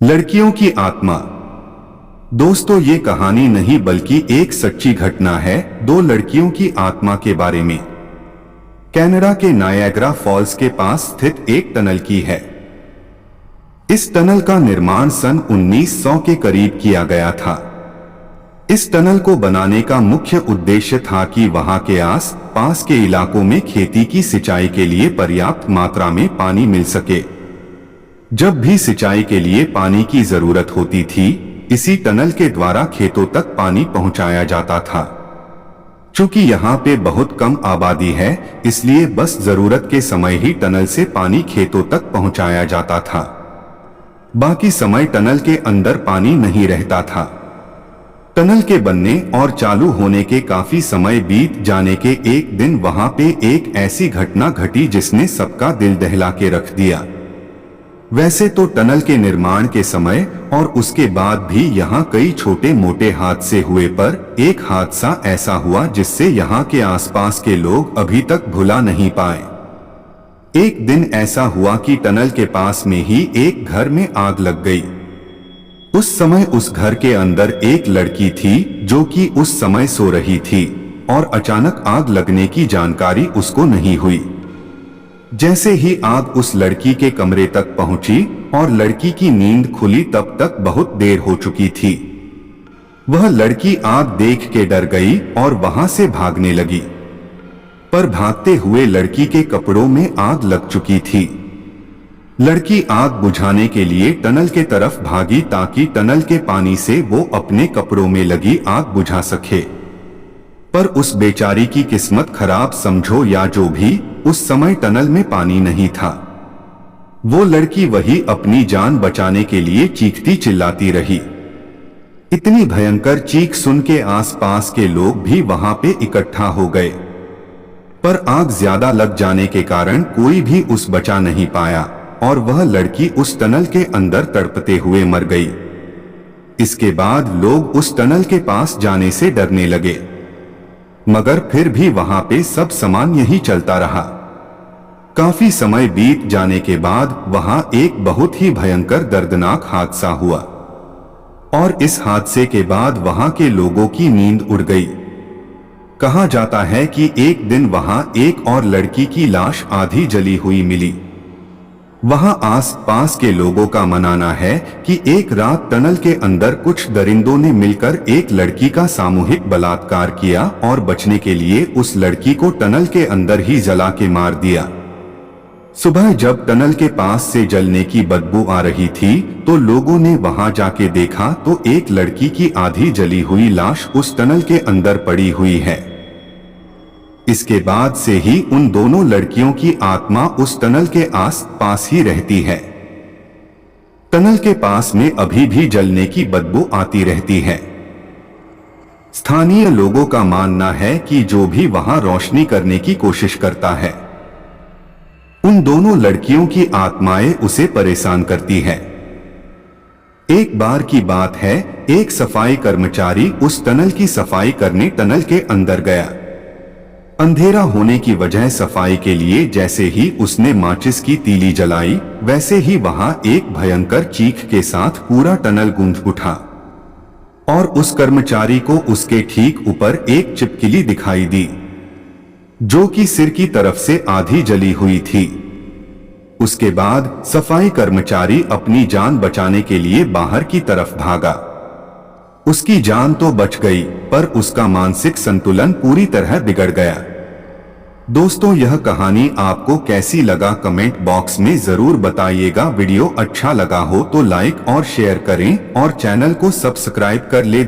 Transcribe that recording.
लड़कियों की आत्मा। दोस्तों, ये कहानी नहीं बल्कि एक सच्ची घटना है दो लड़कियों की आत्मा के बारे में। कनाडा के नायग्रा फॉल्स के पास स्थित एक टनल की है। इस टनल का निर्माण सन 1900 के करीब किया गया था। इस टनल को बनाने का मुख्य उद्देश्य था कि वहां के आस पास के इलाकों में खेती की सिंचाई के लिए पर्याप्त मात्रा में पानी मिल सके। जब भी सिंचाई के लिए पानी की जरूरत होती थी, इसी टनल के द्वारा खेतों तक पानी पहुंचाया जाता था। चूंकि यहाँ पे बहुत कम आबादी है, इसलिए बस जरूरत के समय ही टनल से पानी खेतों तक पहुंचाया जाता था। बाकी समय टनल के अंदर पानी नहीं रहता था। टनल के बनने और चालू होने के काफी समय बीत जाने के एक दिन वहां पे एक ऐसी घटना घटी जिसने सबका दिल दहला के रख दिया। वैसे तो टनल के निर्माण के समय और उसके बाद भी यहाँ कई छोटे मोटे हादसे हुए, पर एक हादसा ऐसा हुआ जिससे यहाँ के आसपास के लोग अभी तक भुला नहीं पाए। एक दिन ऐसा हुआ कि टनल के पास में ही एक घर में आग लग गई। उस समय उस घर के अंदर एक लड़की थी जो कि उस समय सो रही थी और अचानक आग लगने की जानकारी उसको नहीं हुई। जैसे ही आग उस लड़की के कमरे तक पहुंची और लड़की की नींद खुली, तब तक बहुत देर हो चुकी थी। वह लड़की आग देख के डर गई और वहां से भागने लगी, पर भागते हुए लड़की के कपड़ों में आग लग चुकी थी। लड़की आग बुझाने के लिए टनल के तरफ भागी ताकि टनल के पानी से वो अपने कपड़ों में लगी आग बुझा सके, पर उस बेचारी की किस्मत खराब समझो या जो भी, उस समय टनल में पानी नहीं था। वो लड़की वही अपनी जान बचाने के लिए चीखती चिल्लाती रही। इतनी भयंकर चीख सुन के आसपास के लोग भी वहां पे इकट्ठा हो गए, पर आग ज्यादा लग जाने के कारण कोई भी उस बचा नहीं पाया और वह लड़की उस टनल के अंदर तड़पते हुए मर गई। इसके बाद लोग उस टनल के पास जाने से डरने लगे, मगर फिर भी वहां पे सब सामान्य ही चलता रहा। काफी समय बीत जाने के बाद वहां एक बहुत ही भयंकर दर्दनाक हादसा हुआ और इस हादसे के बाद वहां के लोगों की नींद उड़ गई। कहा जाता है कि एक दिन वहां एक और लड़की की लाश आधी जली हुई मिली। वहां आस पास के लोगों का मानना है कि एक रात टनल के अंदर कुछ दरिंदों ने मिलकर एक लड़की का सामूहिक बलात्कार किया और बचने के लिए उस लड़की को टनल के अंदर ही जला के मार दिया। सुबह जब टनल के पास से जलने की बदबू आ रही थी तो लोगों ने वहां जाके देखा तो एक लड़की की आधी जली हुई लाश उस टनल के अंदर पड़ी हुई है। इसके बाद से ही उन दोनों लड़कियों की आत्मा उस टनल के आस पास ही रहती है। टनल के पास में अभी भी जलने की बदबू आती रहती है। स्थानीय लोगों का मानना है कि जो भी वहां रोशनी करने की कोशिश करता है, उन दोनों लड़कियों की आत्माएं उसे परेशान करती है। एक बार की बात है, एक सफाई कर्मचारी उस टनल की सफाई करने टनल के अंदर गया। अंधेरा होने की वजह सफाई के लिए जैसे ही उसने माचिस की तीली जलाई, वैसे ही वहां एक भयंकर चीख के साथ पूरा टनल गूंज उठा और उस कर्मचारी को उसके ठीक ऊपर एक छिपकली दिखाई दी जो कि सिर की तरफ से आधी जली हुई थी। उसके बाद सफाई कर्मचारी अपनी जान बचाने के लिए बाहर की तरफ भागा। उसकी जान तो बच गई, पर उसका मानसिक संतुलन पूरी तरह बिगड़ गया। दोस्तों, यह कहानी आपको कैसी लगा कमेंट बॉक्स में जरूर बताइएगा। वीडियो अच्छा लगा हो तो लाइक और शेयर करें और चैनल को सब्सक्राइब कर ले।